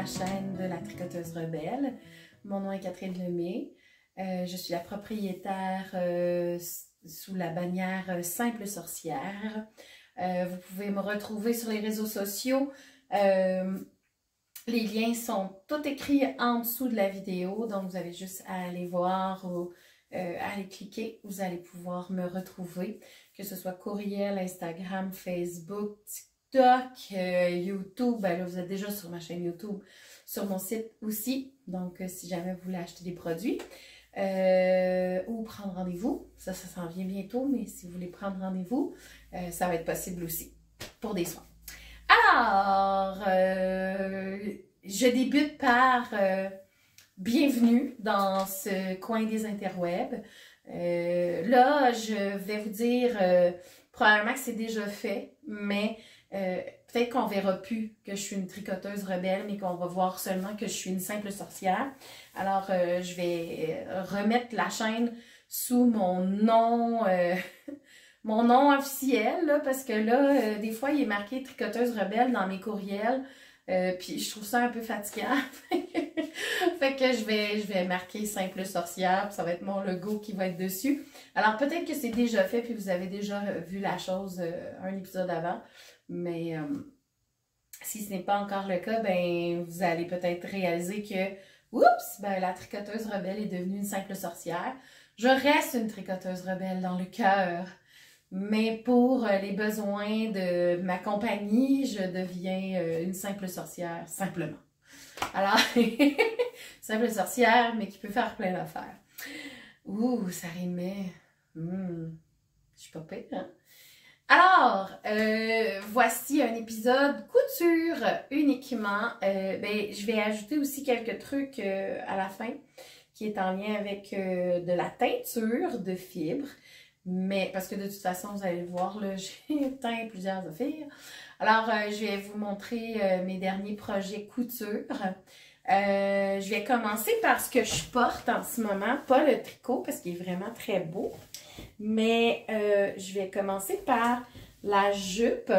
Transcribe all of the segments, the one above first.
la chaîne de la Tricoteuse Rebelle. Mon nom est Catherine Lemay. Je suis la propriétaire sous la bannière Simple Sorcière. Vous pouvez me retrouver sur les réseaux sociaux. Les liens sont tous écrits en dessous de la vidéo, donc vous avez juste à aller voir ou à aller cliquer. Vous allez pouvoir me retrouver, que ce soit courriel, Instagram, Facebook, TikTok, YouTube. Ben là, vous êtes déjà sur ma chaîne YouTube, sur mon site aussi. Donc, si jamais vous voulez acheter des produits ou prendre rendez-vous, ça s'en vient bientôt, mais si vous voulez prendre rendez-vous, ça va être possible aussi pour des soins. Alors, je débute par bienvenue dans ce coin des interwebs. Là, je vais vous dire, probablement que c'est déjà fait, mais peut-être qu'on verra plus que je suis une tricoteuse rebelle, mais qu'on va voir seulement que je suis une simple sorcière. Alors, je vais remettre la chaîne sous mon nom... mon nom officiel, là, parce que là, des fois, il est marqué Tricoteuse Rebelle dans mes courriels, puis je trouve ça un peu fatigant. Fait que je vais marquer Simple Sorcière, puis ça va être mon logo qui va être dessus. Alors, peut-être que c'est déjà fait, puis vous avez déjà vu la chose un épisode avant, mais si ce n'est pas encore le cas, ben vous allez peut-être réaliser que, oups, ben la Tricoteuse Rebelle est devenue une simple sorcière. Je reste une Tricoteuse Rebelle dans le cœur. Mais pour les besoins de ma compagnie, je deviens une simple sorcière, simplement. Alors, simple sorcière, mais qui peut faire plein d'affaires. Ouh, ça rimait. Je suis pas pire, hein? Alors, voici un épisode couture uniquement. Ben, je vais ajouter aussi quelques trucs à la fin, qui est en lien avec de la teinture de fibres. Mais, parce que de toute façon, vous allez le voir, là, j'ai teint plusieurs affaires. Alors, je vais vous montrer mes derniers projets couture. Je vais commencer par ce que je porte en ce moment, pas le tricot, parce qu'il est vraiment très beau. Mais je vais commencer par la jupe.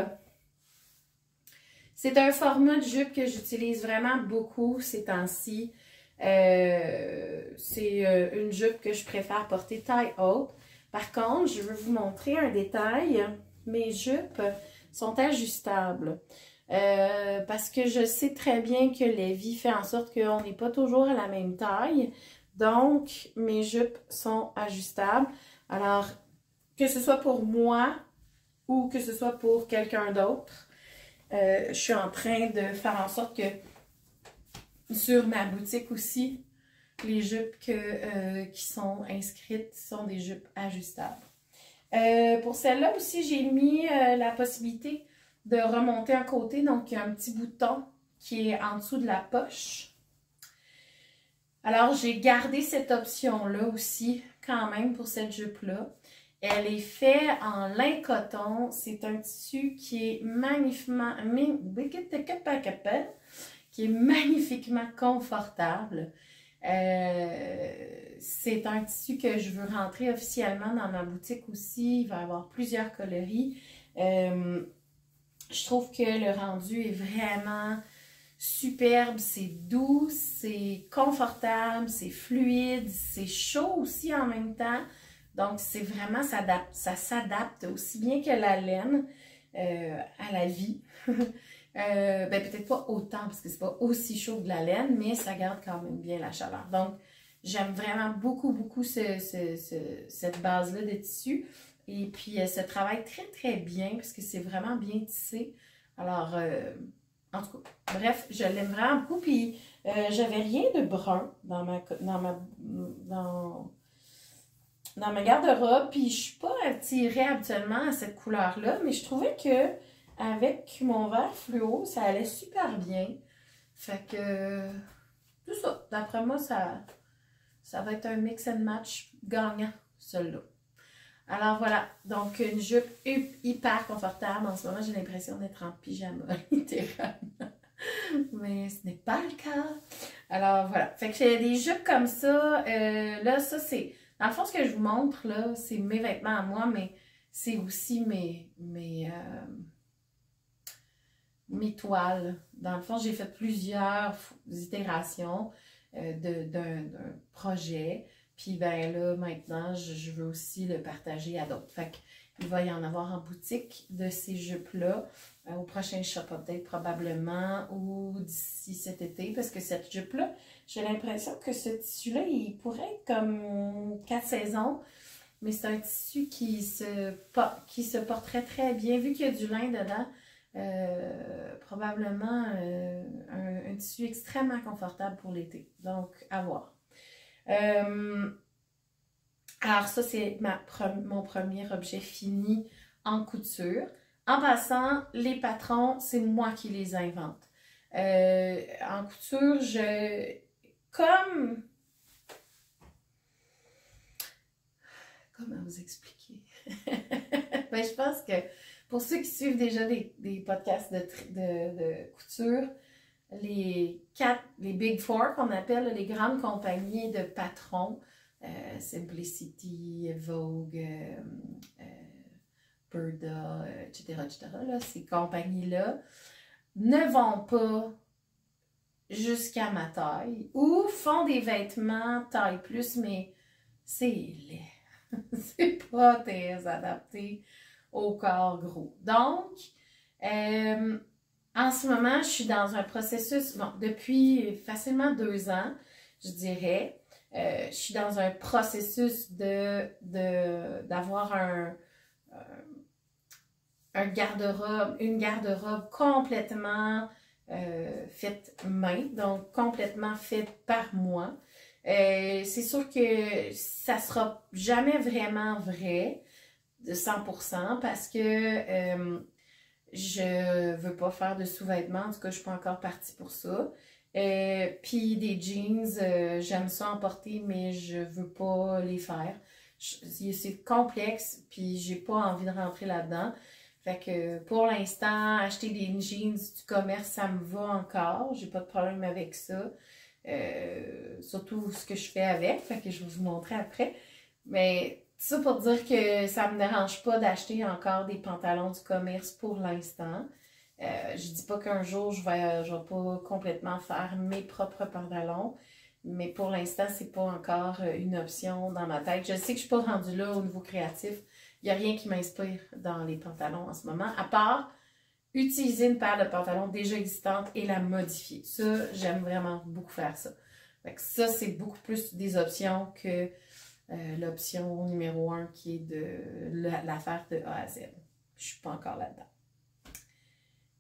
C'est un format de jupe que j'utilise vraiment beaucoup ces temps-ci. C'est une jupe que je préfère porter taille haute. Par contre, je veux vous montrer un détail. Mes jupes sont ajustables. Parce que je sais très bien que la vie fait en sorte qu'on n'est pas toujours à la même taille. Donc, mes jupes sont ajustables. Alors, que ce soit pour moi ou que ce soit pour quelqu'un d'autre, je suis en train de faire en sorte que sur ma boutique aussi, les jupes qui sont inscrites sont des jupes ajustables. Pour celle-là aussi, j'ai mis la possibilité de remonter un côté. Donc, il y a un petit bouton qui est en dessous de la poche. Alors, j'ai gardé cette option-là aussi, quand même, pour cette jupe-là. Elle est faite en lin coton. C'est un tissu qui est magnifiquement confortable. C'est un tissu que je veux rentrer officiellement dans ma boutique aussi. Il va y avoir plusieurs coloris. Je trouve que le rendu est vraiment superbe. C'est doux, c'est confortable, c'est fluide, c'est chaud aussi en même temps. Donc, c'est vraiment, ça s'adapte aussi bien que la laine à la vie. Ben peut-être pas autant parce que c'est pas aussi chaud que la laine, mais ça garde quand même bien la chaleur. Donc, j'aime vraiment beaucoup cette base-là de tissu. Et puis, elle se travaille très bien parce que c'est vraiment bien tissé. Alors, en tout cas, bref, je l'aime vraiment beaucoup. Puis, j'avais rien de brun dans ma garde-robe. Puis, je suis pas attirée habituellement à cette couleur-là, mais je trouvais que avec mon vert fluo, ça allait super bien. Fait que, tout ça. D'après moi, ça va être un mix and match gagnant, celui-là. Alors voilà, donc une jupe hyper confortable. En ce moment, j'ai l'impression d'être en pyjama, littéralement. Mais ce n'est pas le cas. Alors voilà, fait que j'ai des jupes comme ça. Là, ça c'est... Dans le fond, ce que je vous montre, là, c'est mes vêtements à moi, mais c'est aussi mes mes toiles. Dans le fond, j'ai fait plusieurs itérations d'un projet. Puis ben là, maintenant, je veux aussi le partager à d'autres. Fait qu'il va y en avoir en boutique de ces jupes-là au prochain shop update probablement ou d'ici cet été. Parce que cette jupe-là, j'ai l'impression que ce tissu-là, il pourrait être comme 4 saisons. Mais c'est un tissu qui se porterait très bien. Vu qu'il y a du lin dedans, probablement un tissu extrêmement confortable pour l'été. Donc, à voir. Alors ça, c'est mon premier objet fini en couture. En passant, les patrons, c'est moi qui les invente. En couture, comment vous expliquer? Ben, je pense que pour ceux qui suivent déjà des podcasts de couture, les Big Four qu'on appelle, les grandes compagnies de patrons, Simplicity, Vogue, Burda, etc., là, ces compagnies-là ne vont pas jusqu'à ma taille ou font des vêtements taille plus, mais c'est laid. C'est pas très adapté au corps gros. Donc, en ce moment, je suis dans un processus, bon, depuis facilement 2 ans, je dirais, je suis dans un processus d'avoir un garde-robe, une garde-robe complètement faite main, donc complètement faite par moi. C'est sûr que ça sera jamais vraiment vrai de 100% parce que je veux pas faire de sous-vêtements, en tout cas je suis pas encore partie pour ça. Puis des jeans, j'aime ça en porter mais je veux pas les faire. C'est complexe puis j'ai pas envie de rentrer là-dedans. Fait que pour l'instant, acheter des jeans du commerce, ça me va encore. J'ai pas de problème avec ça. Surtout ce que je fais avec, fait que je vais vous montrer après. Mais ça pour dire que ça me dérange pas d'acheter encore des pantalons du commerce pour l'instant. Je dis pas qu'un jour je vais pas complètement faire mes propres pantalons, mais pour l'instant c'est pas encore une option dans ma tête. Je sais que je suis pas rendue là au niveau créatif. Il n'y a rien qui m'inspire dans les pantalons en ce moment, à part utiliser une paire de pantalons déjà existante et la modifier. Ça, j'aime vraiment beaucoup faire ça. Fait que ça, c'est beaucoup plus des options que l'option numéro 1 qui est de la faire de A à Z. Je suis pas encore là-dedans.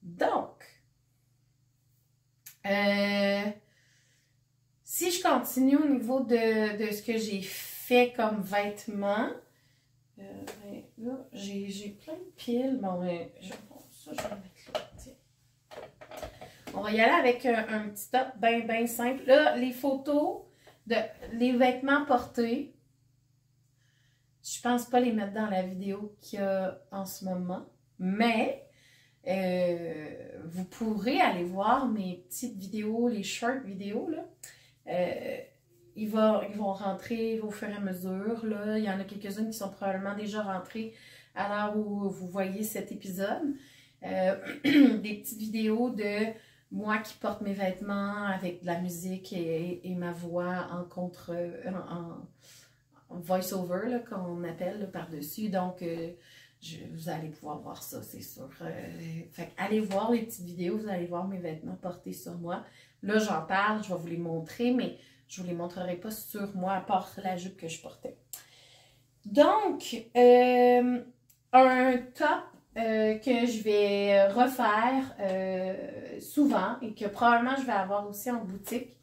Donc, si je continue au niveau de ce que j'ai fait comme vêtements, là, j'ai plein de piles. Bon, ça, je vais le mettre là. Tiens. On va y aller avec un petit top bien simple. Là, les photos les vêtements portés, je pense pas les mettre dans la vidéo qu'il y a en ce moment, mais vous pourrez aller voir mes petites vidéos, les short vidéos, là. Ils vont rentrer au fur et à mesure. Là. Il y en a quelques-unes qui sont probablement déjà rentrées à l'heure où vous voyez cet épisode. Des petites vidéos de moi qui porte mes vêtements avec de la musique et ma voix en voice-over, qu'on appelle par-dessus. Donc, vous allez pouvoir voir ça, c'est sûr. Fait allez voir les petites vidéos, vous allez voir mes vêtements portés sur moi. Là, j'en parle, je vais vous les montrer, mais je ne vous les montrerai pas sur moi, à part la jupe que je portais. Donc, un top que je vais refaire souvent et que probablement je vais avoir aussi en boutique,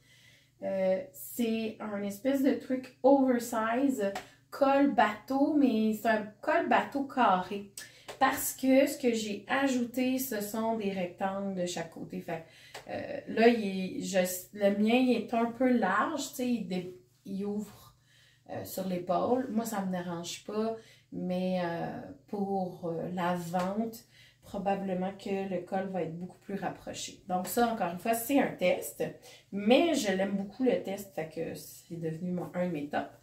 c'est un espèce de truc oversize, col bateau, mais c'est un col bateau carré. Parce que ce que j'ai ajouté, ce sont des rectangles de chaque côté. Fait là, le mien il est un peu large, tu sais, il ouvre sur l'épaule. Moi, ça me dérange pas, mais pour la vente, probablement que le col va être beaucoup plus rapproché. Donc ça, encore une fois, c'est un test, mais je l'aime beaucoup le test, fait que c'est devenu un de mes tops.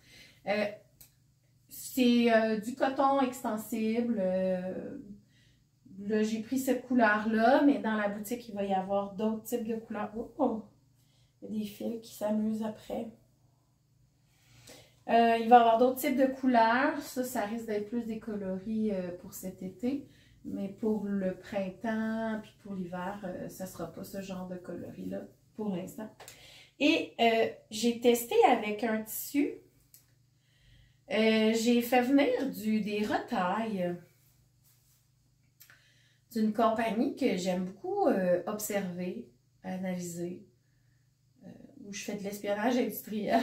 C'est du coton extensible, là, j'ai pris cette couleur-là, mais dans la boutique, il va y avoir d'autres types de couleurs. Oh! Il y a des fils qui s'amusent après. Il va y avoir d'autres types de couleurs. Ça risque d'être plus des coloris pour cet été. Mais pour le printemps puis pour l'hiver, ça ne sera pas ce genre de coloris-là pour l'instant. Et j'ai testé avec un tissu. J'ai fait venir des retailles d'une compagnie que j'aime beaucoup observer, analyser, où je fais de l'espionnage industriel.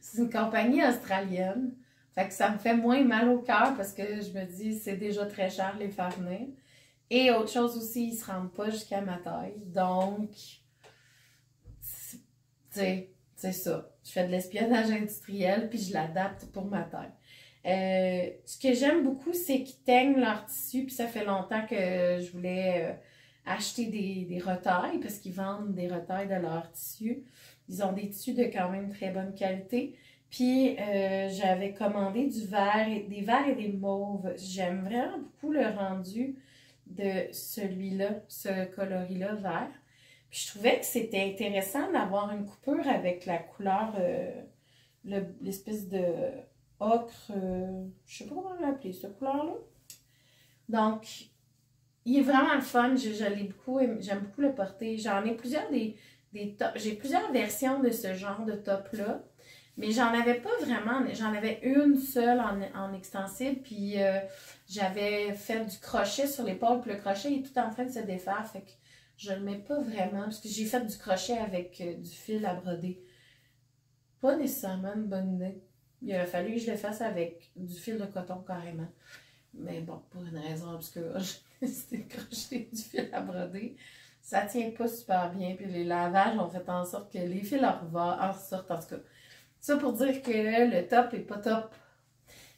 C'est une compagnie australienne. Fait que ça me fait moins mal au cœur parce que je me dis c'est déjà très cher les faire venir. Et autre chose aussi, ils ne se rendent pas jusqu'à ma taille. Donc, c'est ça. Je fais de l'espionnage industriel puis je l'adapte pour ma taille. Ce que j'aime beaucoup, c'est qu'ils teignent leur tissu. Puis ça fait longtemps que je voulais acheter des retailles parce qu'ils vendent des retailles de leur tissu. Ils ont des tissus de quand même très bonne qualité. Puis, j'avais commandé des verres et des mauves. J'aime vraiment beaucoup le rendu de celui-là, ce coloris-là vert. Puis, je trouvais que c'était intéressant d'avoir une coupure avec la couleur, l'espèce de ocre, je sais pas comment l'appeler, cette couleur-là. Donc, il est vraiment le fun. Je l'ai beaucoup, j'aime beaucoup le porter. J'en ai plusieurs des tops. J'ai plusieurs versions de ce genre de top-là. Mais j'en avais pas vraiment, j'en avais une seule en extensible, puis j'avais fait du crochet sur l'épaule, puis le crochet est tout en train de se défaire, fait que je le mets pas vraiment, parce que j'ai fait du crochet avec du fil à broder. Pas nécessairement une bonne idée. Il aurait fallu que je le fasse avec du fil de coton carrément. Mais bon, pour une raison obscure, j'ai décidé de crocheter du fil à broder. Ça tient pas super bien, puis les lavages ont fait en sorte que les fils en sortent, en tout cas. Ça pour dire que le top est pas top.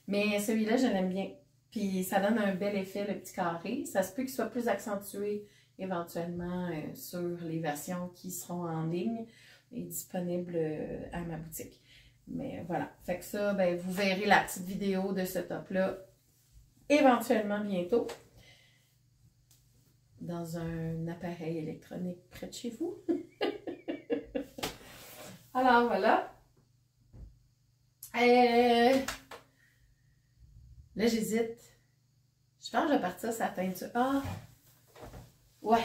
Mais celui-là, je l'aime bien. Puis ça donne un bel effet, le petit carré. Ça se peut qu'il soit plus accentué éventuellement sur les versions qui seront en ligne et disponibles à ma boutique. Mais voilà. Fait que ça, ben, vous verrez la petite vidéo de ce top-là éventuellement bientôt dans un appareil électronique près de chez vous. Alors voilà. Là, j'hésite. Je pense que je vais partir sa teinture. Ah! Ouais.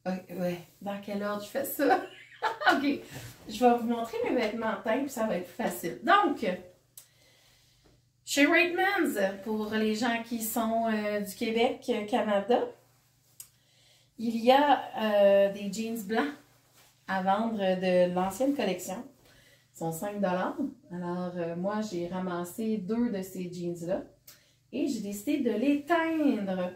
Ouais. Dans quel ordre je fais ça? OK. Je vais vous montrer mes vêtements en teint, puis ça va être plus facile. Donc, chez Raidmans, pour les gens qui sont du Québec, Canada, il y a des jeans blancs à vendre de l'ancienne collection. Ils sont 5 $. Alors, moi, j'ai ramassé 2 de ces jeans-là. Et j'ai décidé de les teindre.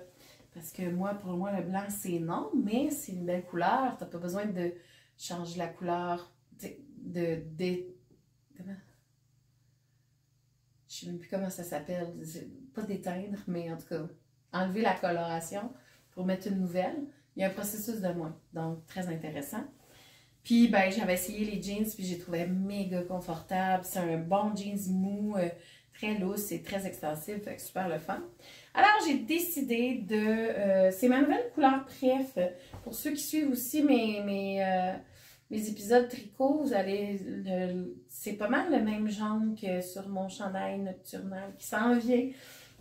Parce que moi, pour moi, le blanc, c'est non, mais c'est une belle couleur. Tu n'as pas besoin de changer la couleur. Comment? Je ne sais même plus comment ça s'appelle. Pas d'éteindre, mais en tout cas, enlever la coloration pour mettre une nouvelle. Il y a un processus de moins. Donc, très intéressant. Puis, ben, j'avais essayé les jeans, puis j'ai trouvé méga confortable. C'est un bon jeans mou, très loose et très extensif, fait que super le fun. Alors, j'ai décidé de... c'est ma nouvelle couleur préf. Pour ceux qui suivent aussi mes épisodes tricot, vous allez... c'est pas mal le même jaune que sur mon chandail nocturnal qui s'en vient.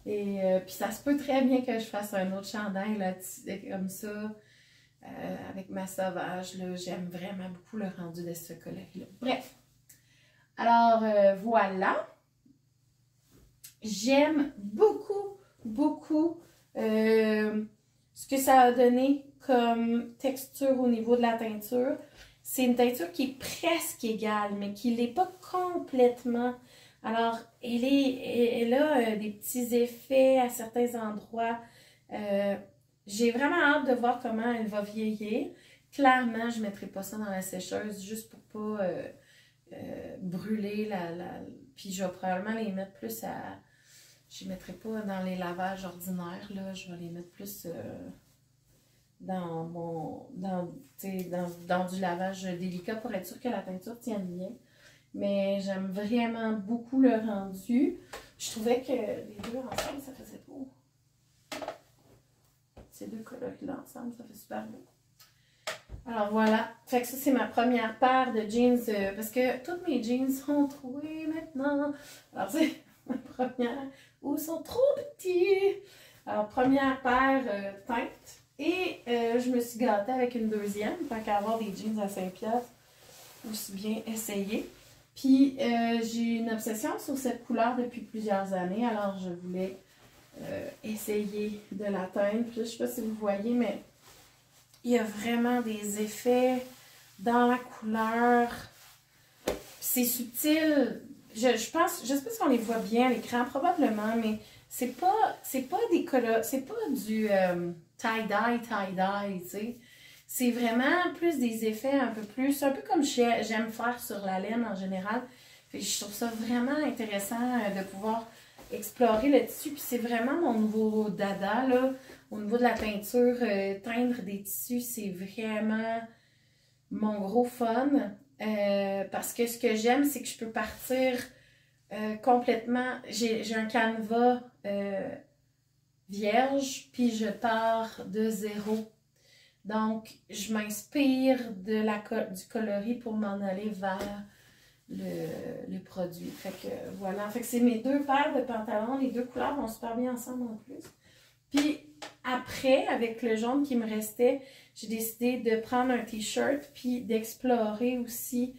Et puis, ça se peut très bien que je fasse un autre chandail là, comme ça. Avec ma sauvage, j'aime vraiment beaucoup le rendu de ce coloris-là. Bref, alors voilà. J'aime beaucoup ce que ça a donné comme texture au niveau de la teinture. C'est une teinture qui est presque égale, mais qui ne l'est pas complètement. Alors, elle a des petits effets à certains endroits. J'ai vraiment hâte de voir comment elle va vieillir. Clairement, je ne mettrai pas ça dans la sécheuse juste pour pas brûler Puis je vais probablement les mettre plus à... Je ne les mettrai pas dans les lavages ordinaires, là. Je vais les mettre plus dans du lavage délicat pour être sûr que la teinture tienne bien. Mais j'aime vraiment beaucoup le rendu. Je trouvais que les deux ensemble, ça faisait beau. Ces deux coloris-là ensemble, ça fait super beau. Alors voilà, fait que ça c'est ma première paire de jeans parce que tous mes jeans sont troués maintenant. Alors c'est ma première, ou sont trop petits. Alors première paire teinte et je me suis gâtée avec une deuxième, tant qu'à avoir des jeans à 5$, aussi bien essayer. Puis j'ai une obsession sur cette couleur depuis plusieurs années, alors je voulais essayer de la teindre. Puis là, je ne sais pas si vous voyez, mais il y a vraiment des effets dans la couleur. C'est subtil. Je pense, je ne sais pas si on les voit bien à l'écran, probablement, mais c'est pas des couleurs, c'est pas du tie-dye, tu sais. C'est vraiment plus des effets un peu comme j'aime faire sur la laine en général. Puis je trouve ça vraiment intéressant de pouvoir explorer le tissu. Puis c'est vraiment mon nouveau dada, là. Au niveau de la peinture, teindre des tissus, c'est vraiment mon gros fun. Parce que ce que j'aime, c'est que je peux partir complètement. J'ai un canevas vierge, puis je pars de zéro. Donc, je m'inspire du coloris pour m'en aller vers le produit. Fait que voilà. Fait que c'est mes deux paires de pantalons. Les deux couleurs vont super bien ensemble en plus. Puis après, avec le jaune qui me restait, j'ai décidé de prendre un t-shirt puis d'explorer aussi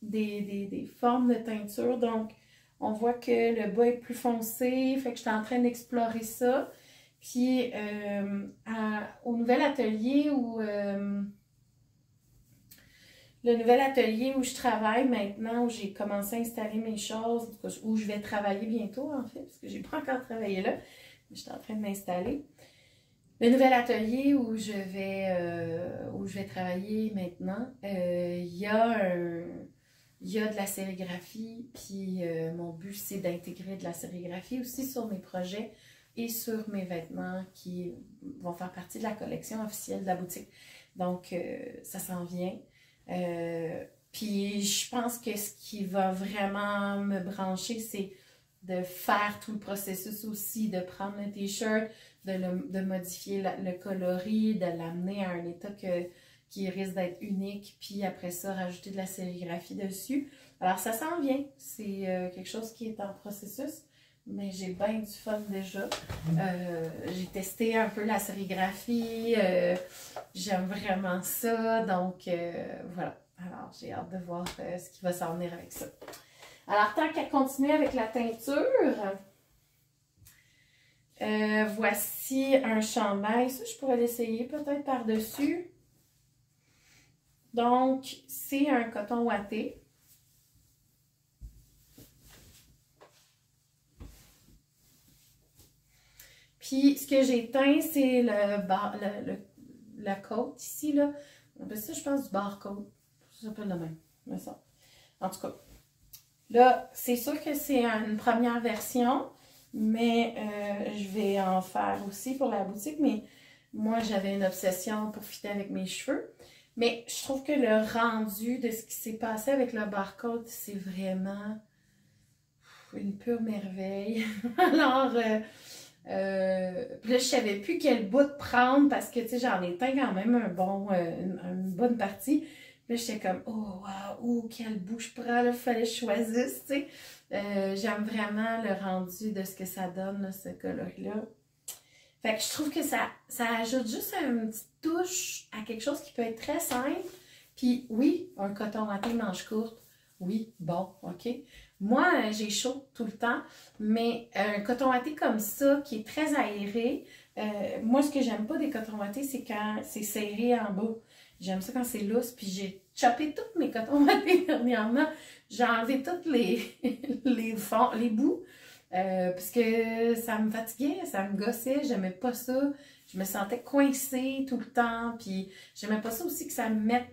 des formes de teinture. Donc, on voit que le bas est plus foncé. Fait que j'étais en train d'explorer ça. Puis au nouvel atelier où le nouvel atelier où je travaille maintenant, où j'ai commencé à installer mes choses, où je vais travailler bientôt en fait, parce que j'ai pas encore travaillé là, mais je suis en train de m'installer. Le nouvel atelier où je vais travailler maintenant, il y a de la sérigraphie, puis mon but c'est d'intégrer de la sérigraphie aussi sur mes projets et sur mes vêtements qui vont faire partie de la collection officielle de la boutique. Donc, ça s'en vient. Puis, je pense que ce qui va vraiment me brancher, c'est de faire tout le processus aussi, de prendre le t-shirt, de modifier le coloris, de l'amener à un état qui risque d'être unique, puis après ça, rajouter de la sérigraphie dessus. Alors, ça s'en vient. C'est quelque chose qui est en processus. Mais j'ai bien du fun déjà. J'ai testé un peu la sérigraphie. J'aime vraiment ça. Donc, voilà. Alors, j'ai hâte de voir ce qui va s'en venir avec ça. Alors, tant qu'à continuer avec la teinture, voici un chandail. Ça, je pourrais l'essayer peut-être par-dessus. Donc, c'est un coton ouaté. Puis, ce que j'ai teint, c'est la côte ici, là. On appelle ça, je pense, du barcode. Ça s'appelle le même. Mais ça. En tout cas, là, c'est sûr que c'est une première version, mais je vais en faire aussi pour la boutique. Mais moi, j'avais une obsession pour fitter avec mes cheveux. Mais je trouve que le rendu de ce qui s'est passé avec le barcode, c'est vraiment une pure merveille. Alors... puis là, je savais plus quel bout de prendre parce que, tu sais, j'en ai teint quand même une bonne partie. Puis là, j'étais comme, oh, wow, quel bout je prends, là, fallait que je choisisse, tu sais. J'aime vraiment le rendu de ce que ça donne, là, ce coloris-là. Fait que je trouve que ça ajoute juste une petite touche à quelque chose qui peut être très simple. Puis oui, un coton ouaté manche courte, oui, bon, ok. Moi, j'ai chaud tout le temps, mais un coton ouaté comme ça, qui est très aéré, moi, ce que j'aime pas des cotons ouatés, c'est quand c'est serré en bas. J'aime ça quand c'est lousse, puis j'ai chopé tous mes cotons ouatés dernièrement. J'ai enlevé tous les bouts, parce que ça me fatiguait, ça me gossait, j'aimais pas ça. Je me sentais coincée tout le temps, puis j'aimais pas ça aussi que ça me mette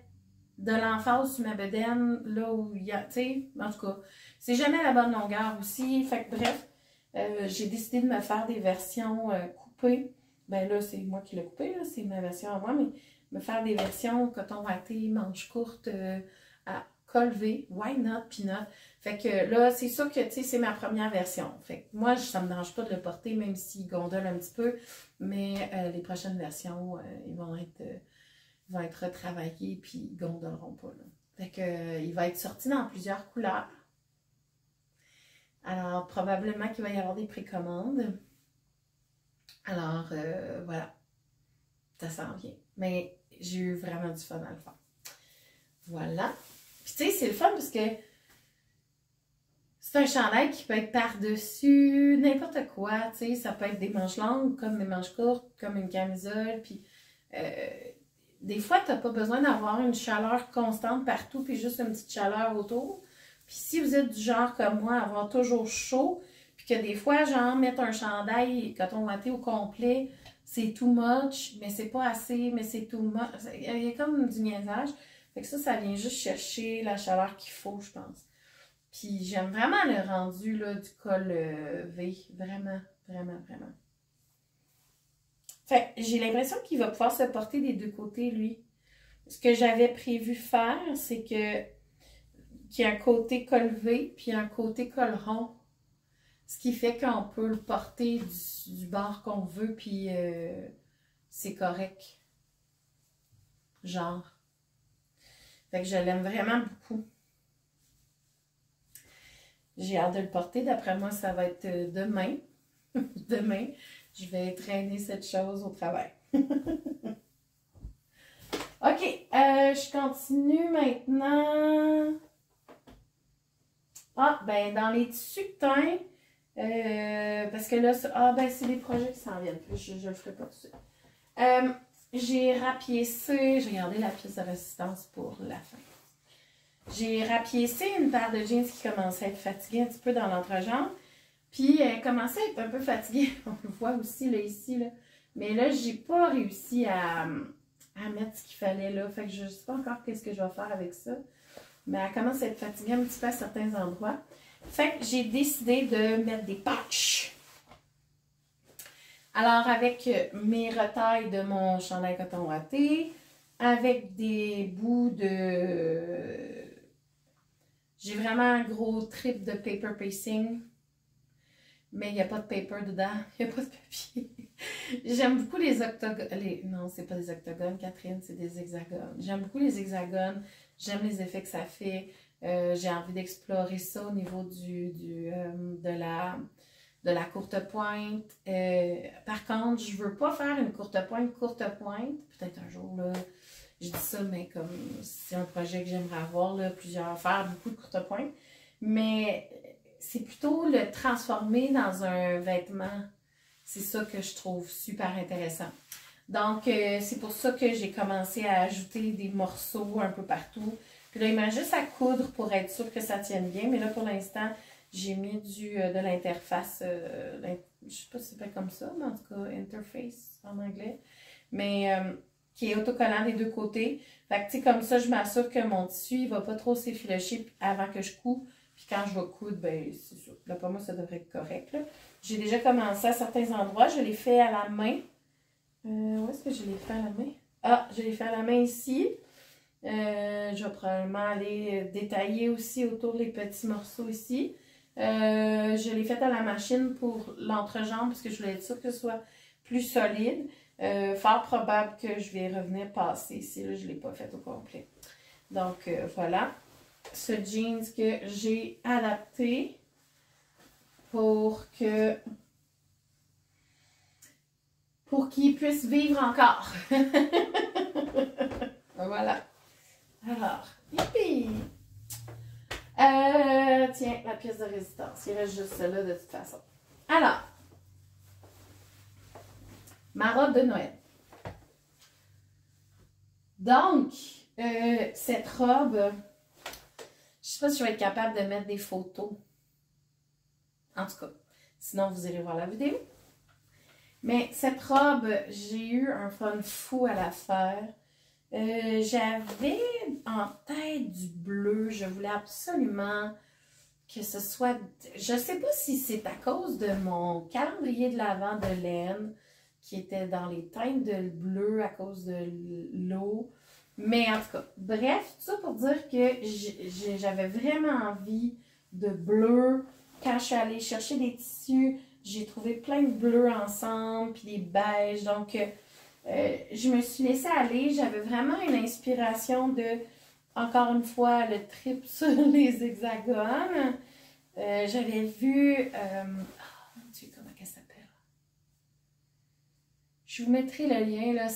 de l'emphase sur ma bedaine, là où il y a, tu sais, en tout cas, c'est jamais à la bonne longueur aussi. Fait que bref, j'ai décidé de me faire des versions coupées. Ben là, c'est moi qui l'ai coupé, là, c'est ma version à moi, mais me faire des versions coton ouaté, manches courtes, à col V, why not, peanut. Fait que là, c'est sûr que, tu sais, c'est ma première version. Fait que moi, ça me dérange pas de le porter, même s'il gondole un petit peu. Mais les prochaines versions, ils vont être retravaillés, puis ils gondoleront pas, là. Fait que, il va être sorti dans plusieurs couleurs. Alors, probablement qu'il va y avoir des précommandes. Alors, voilà. Ça s'en vient. Mais j'ai eu vraiment du fun à le faire. Voilà. Puis, tu sais, c'est le fun parce que c'est un chandail qui peut être par-dessus n'importe quoi, tu sais, ça peut être des manches longues, comme des manches courtes, comme une camisole, puis des fois, tu n'as pas besoin d'avoir une chaleur constante partout, puis juste une petite chaleur autour. Puis si vous êtes du genre comme moi, avoir toujours chaud, puis que des fois, genre, mettre un chandail, coton watté au complet, c'est too much, mais c'est pas assez, mais c'est too much. Il y a comme du niaisage. Fait que ça vient juste chercher la chaleur qu'il faut, je pense. Puis j'aime vraiment le rendu là, du col V. Vraiment, vraiment, vraiment. Fait que j'ai l'impression qu'il va pouvoir se porter des deux côtés, lui. Ce que j'avais prévu faire, c'est que qu'il y a un côté col V puis un côté col rond. Ce qui fait qu'on peut le porter du bord qu'on veut, puis c'est correct. Genre. Fait que je l'aime vraiment beaucoup. J'ai hâte de le porter. D'après moi, ça va être demain. Demain, je vais traîner cette chose au travail. OK, je continue maintenant. Ah, ben dans les tissus de teint, parce que là, c'est des projets qui s'en viennent. Je le ferai pas tout de suite. J'ai rapiécé, j'ai gardé la pièce de résistance pour la fin. J'ai rapiécé une paire de jeans qui commençait à être fatiguée un petit peu dans l'entrejambe. Puis elle commençait à être un peu fatiguée. On le voit aussi là, ici. Là. Mais là, j'ai pas réussi à mettre ce qu'il fallait là. Fait que je sais pas encore qu'est-ce que je vais faire avec ça. Mais elle commence à être fatiguée un petit peu à certains endroits. Fait que j'ai décidé de mettre des patchs. Alors, avec mes retailles de mon chandail coton watté, avec des bouts de... J'ai vraiment un gros trip de paper pacing, mais il n'y a pas de paper dedans, il n'y a pas de papier. J'aime beaucoup les octogones. Non, c'est pas des octogones, Catherine, c'est des hexagones. J'aime beaucoup les hexagones, j'aime les effets que ça fait. J'ai envie d'explorer ça au niveau de la courte pointe. Par contre, je veux pas faire une courte pointe. Peut-être un jour, là, je dis ça, mais comme c'est un projet que j'aimerais avoir, là, faire beaucoup de courte pointe. Mais c'est plutôt le transformer dans un vêtement. C'est ça que je trouve super intéressant. Donc, c'est pour ça que j'ai commencé à ajouter des morceaux un peu partout. Puis là, il m'a juste à coudre pour être sûr que ça tienne bien. Mais là, pour l'instant, j'ai mis de l'interface, je sais pas si c'est pas comme ça, mais en tout cas, interface en anglais. Mais qui est autocollant des deux côtés. Fait que, tu sais, comme ça, je m'assure que mon tissu, il va pas trop s'effilocher avant que je couds. Puis quand je vais coudre, ben, c'est sûr. Là, pour moi, ça devrait être correct, là. J'ai déjà commencé à certains endroits. Je l'ai fait à la main. Où est-ce que je l'ai fait à la main? Ah, je l'ai fait à la main ici. Je vais probablement aller détailler aussi autour des petits morceaux ici. Je l'ai fait à la machine pour l'entrejambe parce que je voulais être sûre que ce soit plus solide. Fort probable que je vais revenir passer ici. Là, je ne l'ai pas fait au complet. Donc, voilà. Ce jeans que j'ai adapté pour qu'il puisse vivre encore. Voilà. Alors, youpi! Tiens, la pièce de résistance. Il reste juste celle-là de toute façon. Alors, ma robe de Noël. Donc, cette robe, je ne sais pas si je vais être capable de mettre des photos. En tout cas, sinon vous irez voir la vidéo. Mais cette robe, j'ai eu un fun fou à la faire. J'avais en tête du bleu. Je voulais absolument que ce soit... Je ne sais pas si c'est à cause de mon calendrier de l'Avent de laine qui était dans les teintes de bleu à cause de l'eau. Mais en tout cas, bref, tout ça pour dire que j'avais vraiment envie de bleu. Quand je suis allée chercher des tissus, j'ai trouvé plein de bleus ensemble, puis des beiges. Donc, je me suis laissée aller. J'avais vraiment une inspiration de, encore une fois, le trip sur les hexagones. J'avais vu, oh mon Dieu, comment elle s'appelle? Je vous mettrai le lien, là,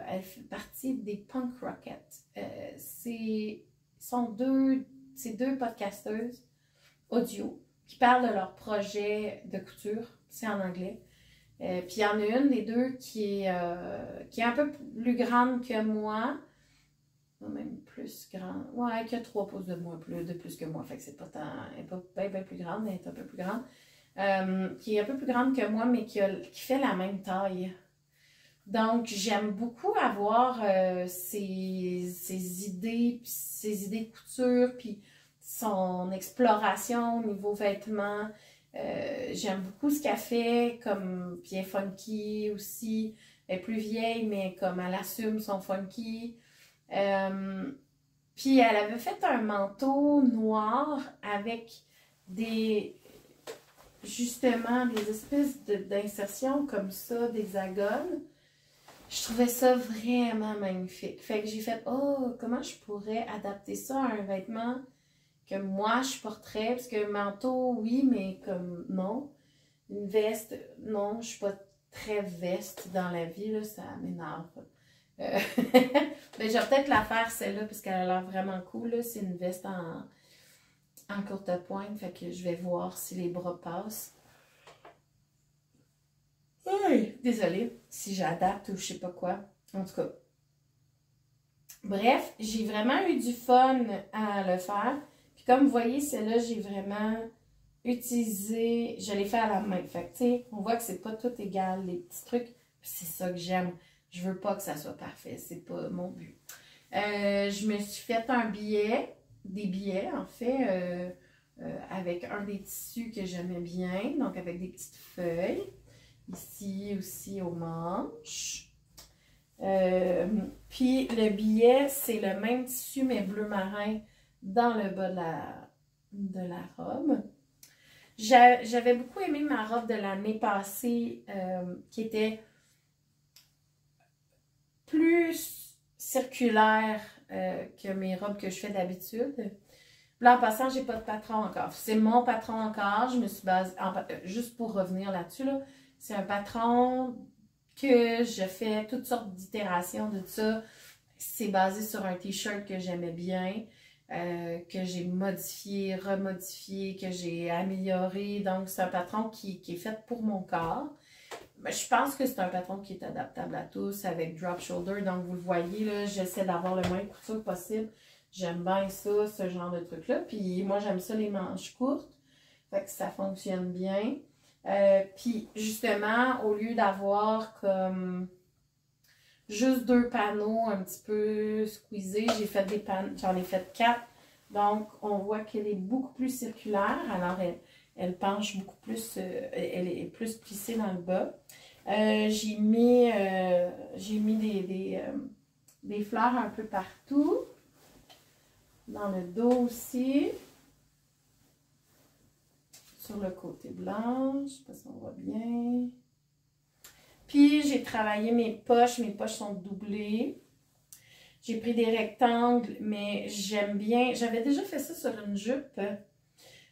elle fait partie des Punk Rockets. C'est deux podcasteuses audio qui parlent de leur projet de couture, c'est en anglais. Puis il y en a une des deux qui est un peu plus grande que moi, même plus grande, ouais, qui a 3 pouces de plus que moi, fait que c'est pas tant, elle n'est pas bien plus grande, mais elle est un peu plus grande. Qui est un peu plus grande que moi, mais qui fait la même taille. Donc, j'aime beaucoup avoir ses idées, puis ses idées de couture, puis son exploration au niveau vêtements. J'aime beaucoup ce qu'elle fait, comme bien funky aussi. Elle est plus vieille, mais comme elle assume son funky. Puis elle avait fait un manteau noir avec justement des espèces d'insertions comme ça, d'hexagones. Je trouvais ça vraiment magnifique. Fait que j'ai fait, oh, comment je pourrais adapter ça à un vêtement que moi je porterais? Parce que manteau, oui, mais comme non. Une veste, non, je suis pas très veste dans la vie, là, ça m'énerve. Mais je vais peut-être la faire celle-là parce qu'elle a l'air vraiment cool. C'est une veste en courte pointe. Fait que je vais voir si les bras passent. Oui, désolée si j'adapte ou je sais pas quoi. En tout cas. Bref, j'ai vraiment eu du fun à le faire. Puis comme vous voyez, celle-là, j'ai vraiment utilisé. Je l'ai fait à la main. Fait que, tu sais, on voit que c'est pas tout égal, les petits trucs. Puis c'est ça que j'aime. Je veux pas que ça soit parfait. C'est pas mon but. Je me suis fait des billets en fait, avec un des tissus que j'aimais bien. Donc avec des petites feuilles. Ici aussi aux manches. Puis le billet, c'est le même tissu mais bleu marin dans le bas de la robe. J'avais beaucoup aimé ma robe de l'année passée qui était plus circulaire que mes robes que je fais d'habitude. Là, en passant, j'ai pas de patron encore. C'est mon patron encore. Je me suis basée, juste pour revenir là-dessus, là, c'est un patron que je fais toutes sortes d'itérations de ça. C'est basé sur un t-shirt que j'aimais bien, que j'ai modifié, remodifié, que j'ai amélioré. Donc, c'est un patron qui est fait pour mon corps. Je pense que c'est un patron qui est adaptable à tous avec drop shoulder. Donc, vous le voyez, là, j'essaie d'avoir le moins de couture possible. J'aime bien ça, ce genre de truc-là. Puis, moi, j'aime ça les manches courtes. Fait que ça fonctionne bien. Puis, justement, au lieu d'avoir comme juste 2 panneaux un petit peu squeezés, j'en ai fait 4. Donc, on voit qu'elle est beaucoup plus circulaire. Alors, elle penche beaucoup plus, elle est plus plissée dans le bas. J'ai mis des fleurs un peu partout. Dans le dos aussi. Sur le côté blanc. Je ne sais pas si on voit bien. Puis, j'ai travaillé mes poches. Mes poches sont doublées. J'ai pris des rectangles, mais j'aime bien. J'avais déjà fait ça sur une jupe.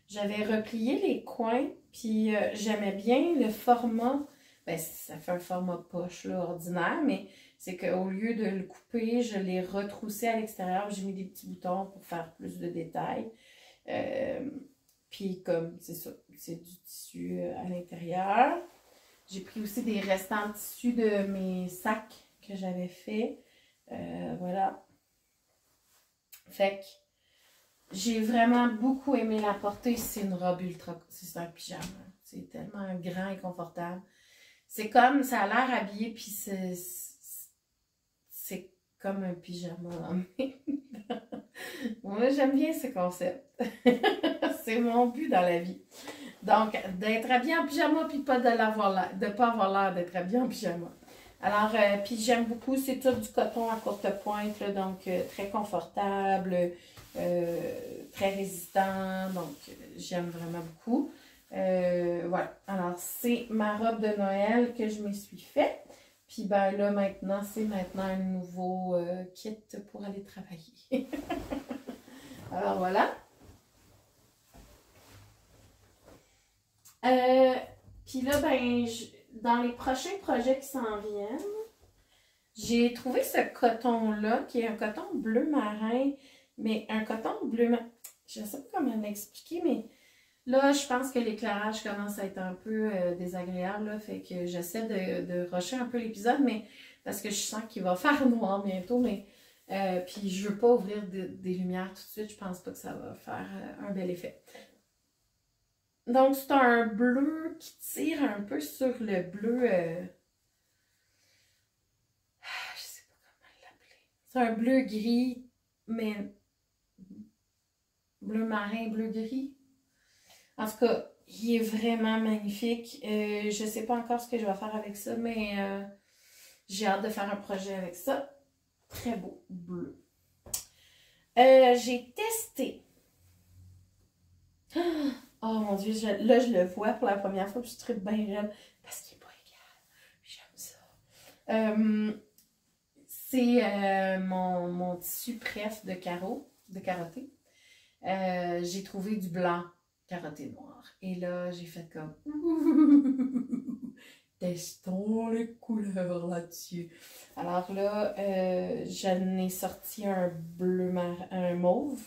J'avais replié les coins, puis j'aimais bien le format. Ben, ça fait un format poche là, ordinaire, mais c'est qu'au lieu de le couper, je l'ai retroussé à l'extérieur. J'ai mis des petits boutons pour faire plus de détails. Puis comme, c'est ça, c'est du tissu à l'intérieur. J'ai pris aussi des restants de tissu de mes sacs que j'avais fait. Voilà. Fait que j'ai vraiment beaucoup aimé la porter. C'est une robe ultra... C'est un pyjama. C'est tellement grand et confortable. C'est comme... Ça a l'air habillé, puis c'est comme un pyjama. Moi, j'aime bien ce concept. C'est mon but dans la vie. Donc, d'être habillé en pyjama, puis pas de pas avoir l'air d'être habillé en pyjama. Alors, puis j'aime beaucoup, c'est tout du coton à courte pointe, là, donc très confortable. très résistant, donc j'aime vraiment beaucoup. Voilà, alors c'est ma robe de Noël que je me suis fait. Puis ben là maintenant, c'est maintenant un nouveau kit pour aller travailler. Alors voilà. Puis là, ben, dans les prochains projets qui s'en viennent, j'ai trouvé ce coton-là, qui est un coton bleu marin, mais un coton bleu marin. Je ne sais pas comment l'expliquer, mais là, je pense que l'éclairage commence à être un peu désagréable, là, fait que j'essaie de rusher un peu l'épisode, mais parce que je sens qu'il va faire noir bientôt, mais puis je veux pas ouvrir des lumières tout de suite, je pense pas que ça va faire un bel effet. Donc, c'est un bleu qui tire un peu sur le bleu, je sais pas comment l'appeler. C'est un bleu gris, mais bleu marin, bleu gris. En tout cas, il est vraiment magnifique. Je sais pas encore ce que je vais faire avec ça, mais j'ai hâte de faire un projet avec ça. Très beau bleu. J'ai testé. Oh mon Dieu, là je le vois pour la première fois, puis je suis bien raide parce qu'il n'est pas égal. J'aime ça. C'est mon tissu préf de carreaux, de carotté. J'ai trouvé du blanc carotté noir. Et là, j'ai fait comme testons les couleurs là-dessus. Alors là, j'en ai sorti un bleu marin, un mauve.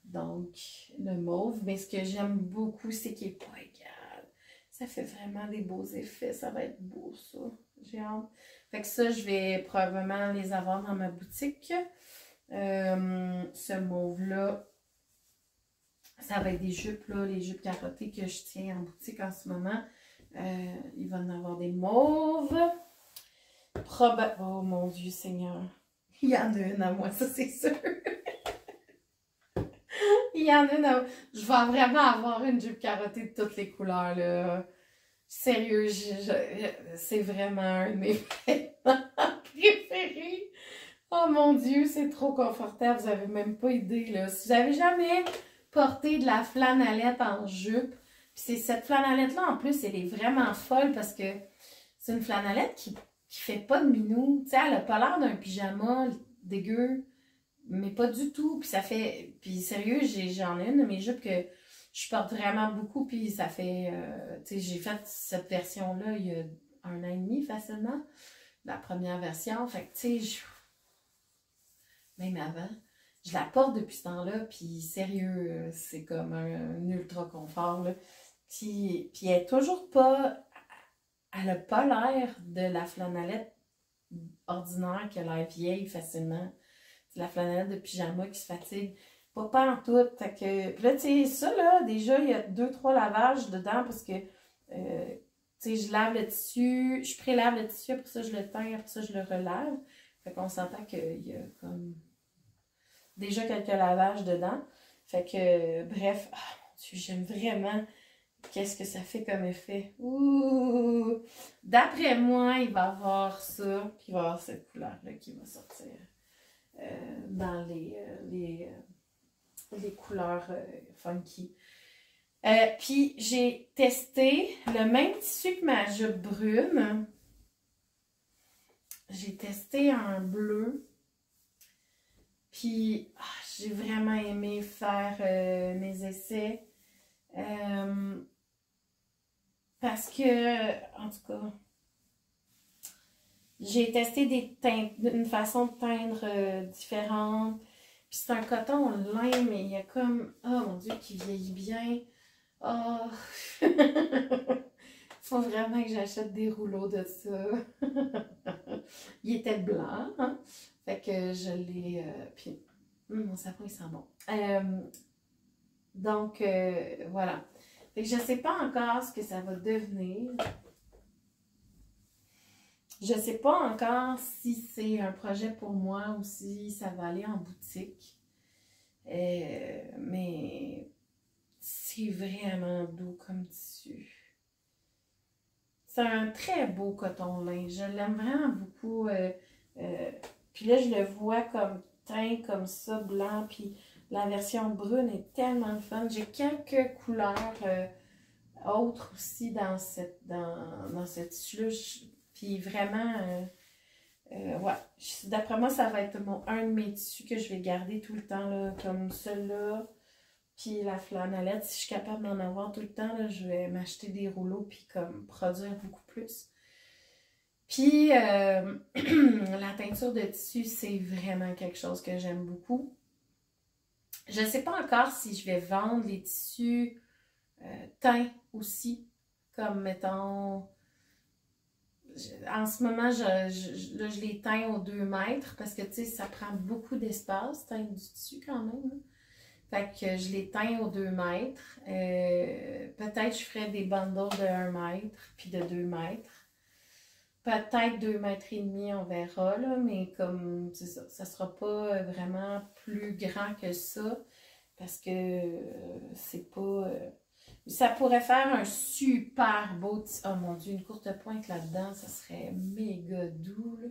Donc, le mauve. Mais ce que j'aime beaucoup, c'est qu'il n'est pas égal. Ça fait vraiment des beaux effets. Ça va être beau, ça. J'ai hâte. Fait que ça, je vais probablement les avoir dans ma boutique. Ce mauve-là, ça va être des jupes, là, les jupes carottées que je tiens en boutique en ce moment. Il va y en avoir des mauves. Oh mon Dieu Seigneur. Il y en a une à moi, ça c'est sûr. Il y en a une à moi. Je vais vraiment avoir une jupe carottée de toutes les couleurs, là. Sérieux, c'est vraiment un de mes vêtements préférés. Oh mon Dieu, c'est trop confortable, vous n'avez même pas idée, là. Si vous n'avez jamais porté de la flanellette en jupe, puis c'est cette flanellette-là, en plus, elle est vraiment folle parce que c'est une flanellette qui fait pas de minou. Tu sais, elle a pas l'air d'un pyjama dégueu, mais pas du tout. Puis ça fait... Puis sérieux, j'en ai une de mes jupes que je porte vraiment beaucoup, puis ça fait... tu sais, j'ai fait cette version-là il y a 1 an et demi, facilement. La première version. Fait que, tu sais, même avant, je la porte depuis ce temps-là, puis sérieux, c'est comme un ultra confort, là. Puis elle est toujours pas... Elle a pas l'air de la flanellette ordinaire qui a l'air vieille facilement. C'est la flanellette de pyjama qui se fatigue. Pas en tout. Fait que, puis là, tu sais, ça, là, déjà, il y a 2-3 lavages dedans parce que, tu sais, je lave le tissu, je prélave le tissu, après ça, je le teins, après ça, je le relave. Fait qu'on s'entend qu'il y a comme déjà quelques lavages dedans. Fait que, bref, oh mon Dieu, j'aime vraiment qu'est-ce que ça fait comme effet. Ouh! D'après moi, il va y avoir ça, puis il va y avoir cette couleur-là qui va sortir dans les couleurs funky. Puis j'ai testé le même tissu que ma jupe brune. J'ai testé un bleu. Puis j'ai vraiment aimé faire mes essais. Parce que, en tout cas, j'ai testé une façon de teindre différente. Puis c'est un coton lin, mais il y a comme, oh mon Dieu, qui vieillit bien. Oh, faut vraiment que j'achète des rouleaux de ça. Il était blanc, hein? Fait que je l'ai, puis mon savon il sent bon. Donc, voilà. Fait que je sais pas encore ce que ça va devenir. Je sais pas encore si c'est un projet pour moi ou si ça va aller en boutique. Mais c'est vraiment doux comme tissu. C'est un très beau coton lin. Je l'aime vraiment beaucoup. Puis là, je le vois comme teint comme ça, blanc. Puis La version brune est tellement le fun. J'ai quelques couleurs autres aussi dans ce tissu-là. Puis vraiment, ouais. D'après moi, ça va être un de mes tissus que je vais garder tout le temps, là, comme celui-là. Puis la flanellette, si je suis capable d'en avoir tout le temps, là, je vais m'acheter des rouleaux puis comme produire beaucoup plus. Puis la teinture de tissu, c'est vraiment quelque chose que j'aime beaucoup. Je ne sais pas encore si je vais vendre les tissus teints aussi, comme mettons... En ce moment, là, je les teins aux 2 mètres parce que, tu sais, ça prend beaucoup d'espace, teindre du tissu quand même, là. Fait que je les teins aux 2 mètres. Peut-être je ferai des bundles de 1 mètre puis de 2 mètres. Peut-être 2 mètres et demi, on verra, là, mais comme, c'est ça, ça sera pas vraiment plus grand que ça parce que c'est pas... ça pourrait faire un super beau... Oh mon Dieu, une courte pointe là-dedans, ça serait méga doux, là.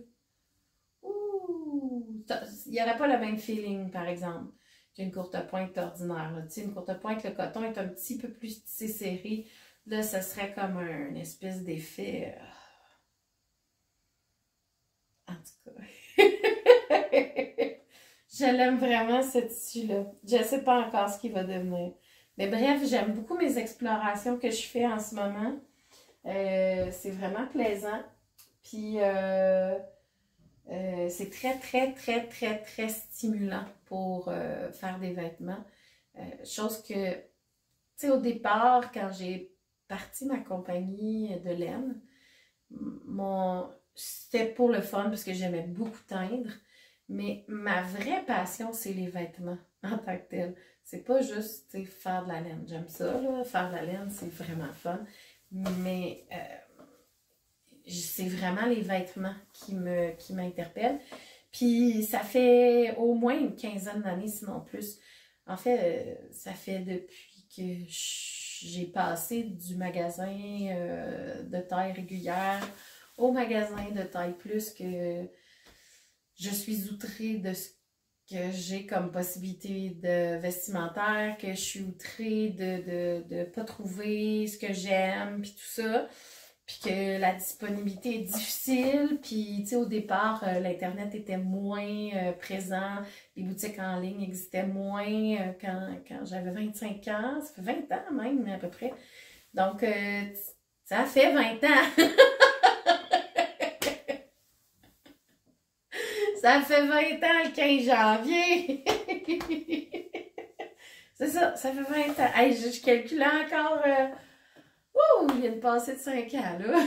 Ouh! Il n'y aurait pas le même feeling, par exemple, qu'une courte pointe ordinaire. Tu sais, une courte pointe, le coton est un petit peu plus tissé serré. Là, ça serait comme une espèce d'effet... En tout cas... Je l'aime vraiment, ce tissu-là. Je ne sais pas encore ce qu'il va devenir. Mais bref, j'aime beaucoup mes explorations que je fais en ce moment. C'est vraiment plaisant. Puis, c'est très, très, très, très, très stimulant pour faire des vêtements. Chose que, tu sais, au départ, quand j'ai parti ma compagnie de laine, c'était pour le fun parce que j'aimais beaucoup teindre. Mais ma vraie passion, c'est les vêtements en tant que tel. C'est pas juste faire de la laine. J'aime ça, là. Faire de la laine, c'est vraiment fun. Mais c'est vraiment les vêtements qui m'interpellent. Puis ça fait au moins une quinzaine d'années, sinon plus. En fait, ça fait depuis que j'ai passé du magasin de taille régulière au magasin de taille plus que je suis outrée de ce que j'ai comme possibilité de vestimentaire, que je suis outrée de pas trouver ce que j'aime, puis tout ça. Puis que la disponibilité est difficile. Puis, tu sais, au départ, l'Internet était moins présent. Les boutiques en ligne existaient moins quand j'avais 25 ans. Ça fait 20 ans même, à peu près. Donc, ça fait 20 ans. Ça fait 20 ans le 15 janvier. C'est ça, ça fait 20 ans. Hey, je calculais encore... Ouh, il vient de passer de 5 ans, là.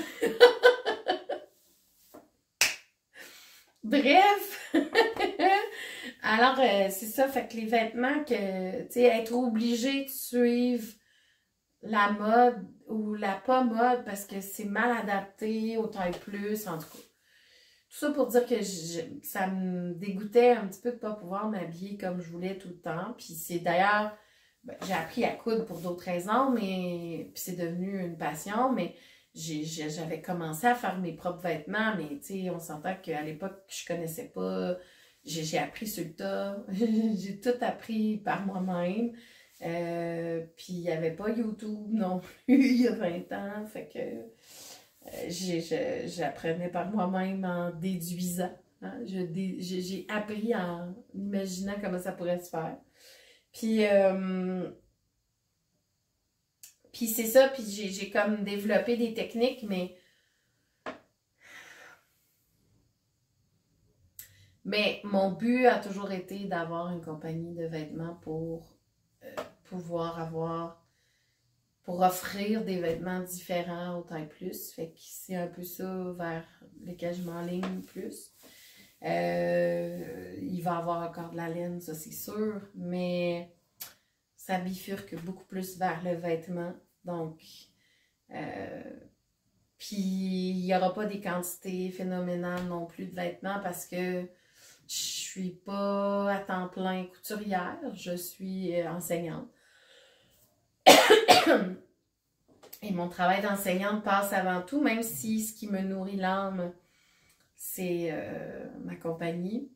Bref. Alors, c'est ça, fait que les vêtements que, tu sais, être obligé de suivre la mode ou la pas mode parce que c'est mal adapté au taille plus, en tout cas. Tout ça pour dire que ça me dégoûtait un petit peu de ne pas pouvoir m'habiller comme je voulais tout le temps. Puis c'est d'ailleurs, j'ai appris à coudre pour d'autres raisons, mais puis c'est devenu une passion, mais j'avais commencé à faire mes propres vêtements, mais tu sais, on s'entend qu'à l'époque, je connaissais pas, j'ai appris sur le tas, j'ai tout appris par moi-même. Puis il n'y avait pas YouTube non plus il y a 20 ans, fait que... j'apprenais par moi-même en déduisant. Hein? J'ai appris en imaginant comment ça pourrait se faire. Puis, puis c'est ça, puis j'ai comme développé des techniques, mais mon but a toujours été d'avoir une compagnie de vêtements pour pouvoir avoir... pour offrir des vêtements différents au taille plus. Fait que c'est un peu ça vers lequel je m'enligne plus. Il va y avoir encore de la laine, ça c'est sûr, mais ça bifurque beaucoup plus vers le vêtement. Donc, puis il n'y aura pas des quantités phénoménales non plus de vêtements parce que je suis pas à temps plein couturière, je suis enseignante. Et mon travail d'enseignante passe avant tout, même si ce qui me nourrit l'âme, c'est ma compagnie.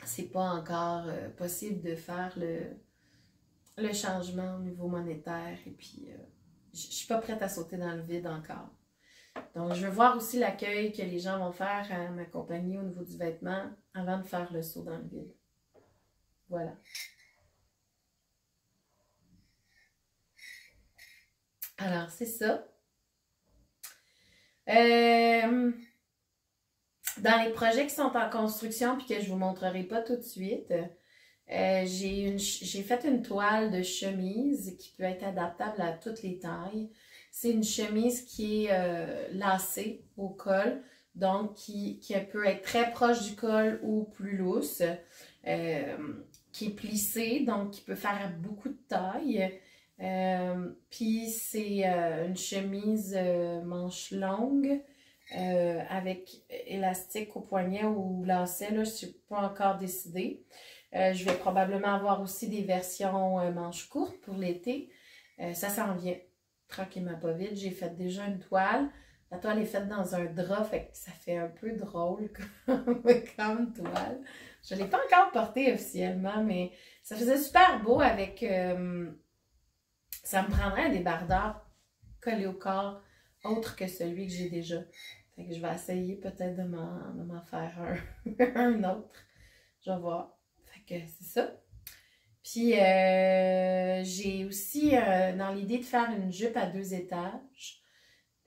c'est pas encore possible de faire le changement au niveau monétaire. Et puis, je suis pas prête à sauter dans le vide encore. Donc, je veux voir aussi l'accueil que les gens vont faire à ma compagnie au niveau du vêtement avant de faire le saut dans le vide. Voilà. Alors, c'est ça. Dans les projets qui sont en construction puis que je vous montrerai pas tout de suite, j'ai fait une toile de chemise qui peut être adaptable à toutes les tailles. C'est une chemise qui est lacée au col, donc qui peut être très proche du col ou plus lousse, qui est plissée, donc qui peut faire beaucoup de taille. Puis c'est une chemise manche longue avec élastique au poignet ou lacet, là, je ne suis pas encore décidée. Je vais probablement avoir aussi des versions manches courtes pour l'été. Ça s'en vient tranquillement pas vite. J'ai fait déjà une toile. La toile est faite dans un drap, fait que ça fait un peu drôle comme toile. Je ne l'ai pas encore portée officiellement, mais ça faisait super beau avec... ça me prendrait un débardeur collé au corps autre que celui que j'ai déjà. Fait que je vais essayer peut-être de m'en faire un autre. Je vais voir. Fait que c'est ça. Puis j'ai aussi dans l'idée de faire une jupe à 2 étages.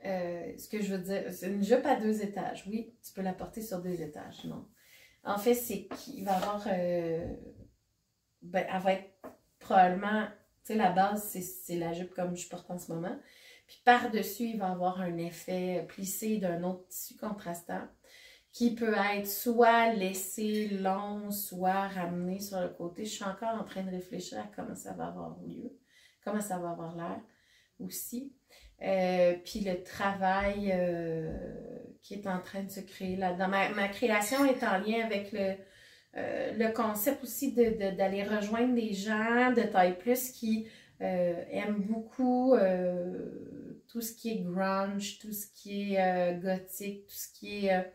Ce que je veux dire, c'est une jupe à 2 étages. Oui, tu peux la porter sur 2 étages, non. En fait, c'est qu'il va y avoir... ben, elle va être probablement... Tu sais, la base, c'est la jupe comme je porte en ce moment. Puis par-dessus, il va y avoir un effet plissé d'un autre tissu contrastant qui peut être soit laissé long, soit ramené sur le côté. Je suis encore en train de réfléchir à comment ça va avoir lieu, comment ça va avoir l'air aussi. Puis le travail qui est en train de se créer là-dedans. Ma création est en lien avec le concept aussi d'aller rejoindre des gens de taille plus qui aiment beaucoup tout ce qui est grunge, tout ce qui est gothique, tout ce qui est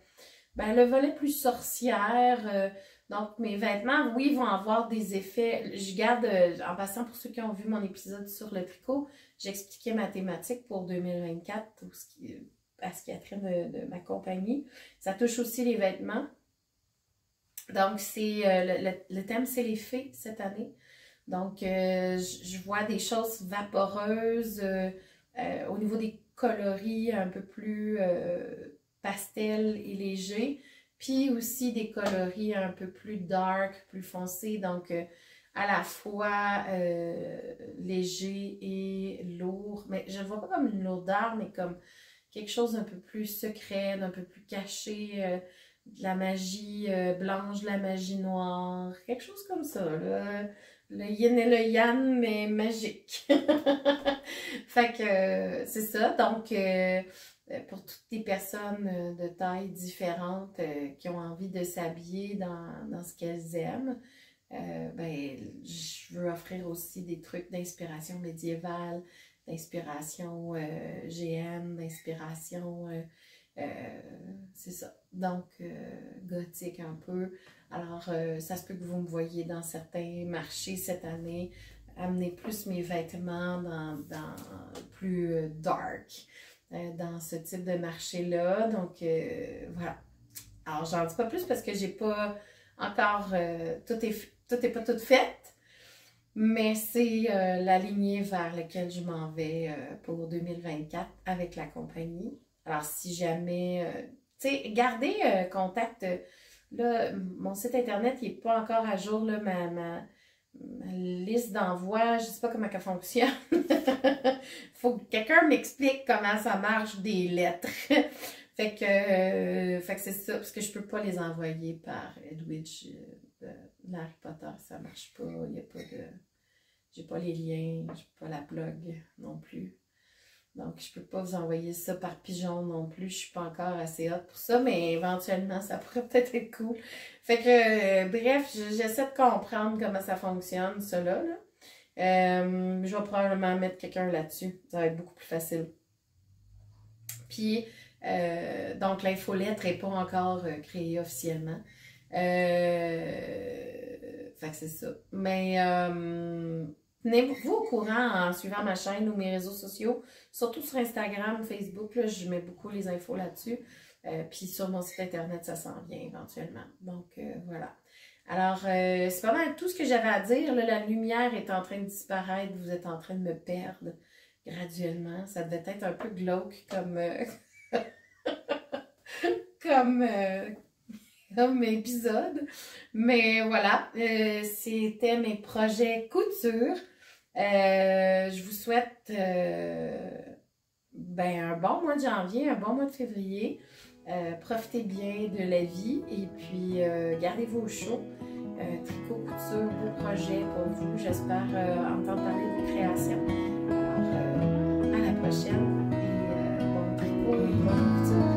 ben, le volet plus sorcière. Donc mes vêtements, oui, vont avoir des effets. Je garde, en passant pour ceux qui ont vu mon épisode sur le tricot, j'expliquais ma thématique pour 2024, tout ce qui, à ce qui a trait de ma compagnie. Ça touche aussi les vêtements. Donc, c'est le thème, c'est les fées cette année. Donc, je vois des choses vaporeuses au niveau des coloris un peu plus pastel et légers. Puis aussi des coloris un peu plus dark, plus foncés. Donc, à la fois léger et lourd. Mais je ne le vois pas comme une lourdeur, mais comme quelque chose d'un peu plus secret, d'un peu plus caché. De la magie blanche, de la magie noire, quelque chose comme ça, là. Le yin et le yang, mais magique. Fait que c'est ça. Donc, pour toutes les personnes de taille différentes qui ont envie de s'habiller dans ce qu'elles aiment, ben, je veux offrir aussi des trucs d'inspiration médiévale, d'inspiration GN, d'inspiration... c'est ça. Donc, gothique un peu. Alors, ça se peut que vous me voyez dans certains marchés cette année, amener plus mes vêtements dans plus dark, dans ce type de marché-là. Donc, voilà. Alors, j'en dis pas plus parce que j'ai pas encore, tout est pas tout fait. Mais c'est la lignée vers laquelle je m'en vais pour 2024 avec la compagnie. Alors, si jamais, tu sais, gardez contact. Là, mon site internet, il n'est pas encore à jour, là, ma liste d'envoi, je ne sais pas comment elle fonctionne. Faut que quelqu'un m'explique comment ça marche des lettres. Fait que c'est ça, parce que je ne peux pas les envoyer par Edwidge de Harry Potter, ça ne marche pas, il n'y a pas de... J'ai pas les liens, j'ai pas la blog non plus. Donc, je peux pas vous envoyer ça par pigeon non plus. Je suis pas encore assez hot pour ça, mais éventuellement, ça pourrait peut-être être cool. Fait que, bref, j'essaie de comprendre comment ça fonctionne, ça là. Je vais probablement mettre quelqu'un là-dessus. Ça va être beaucoup plus facile. Puis, donc, l'infolettre n'est pas encore créée officiellement. Fait que c'est ça. Mais tenez-vous au courant en suivant ma chaîne ou mes réseaux sociaux, surtout sur Instagram, Facebook, là, je mets beaucoup les infos là-dessus. Puis sur mon site internet, ça s'en vient éventuellement. Donc voilà. Alors, c'est pas mal tout ce que j'avais à dire. Là, la lumière est en train de disparaître, vous êtes en train de me perdre graduellement. Ça devait être un peu glauque comme, comme, comme épisode. Mais voilà, c'était mes projets couture. Je vous souhaite un bon mois de janvier, un bon mois de février. Profitez bien de la vie et puis gardez-vous au chaud. Tricot, couture, beau projet pour vous. J'espère entendre parler de vos créations. Alors, à la prochaine et bon tricot et bonne couture.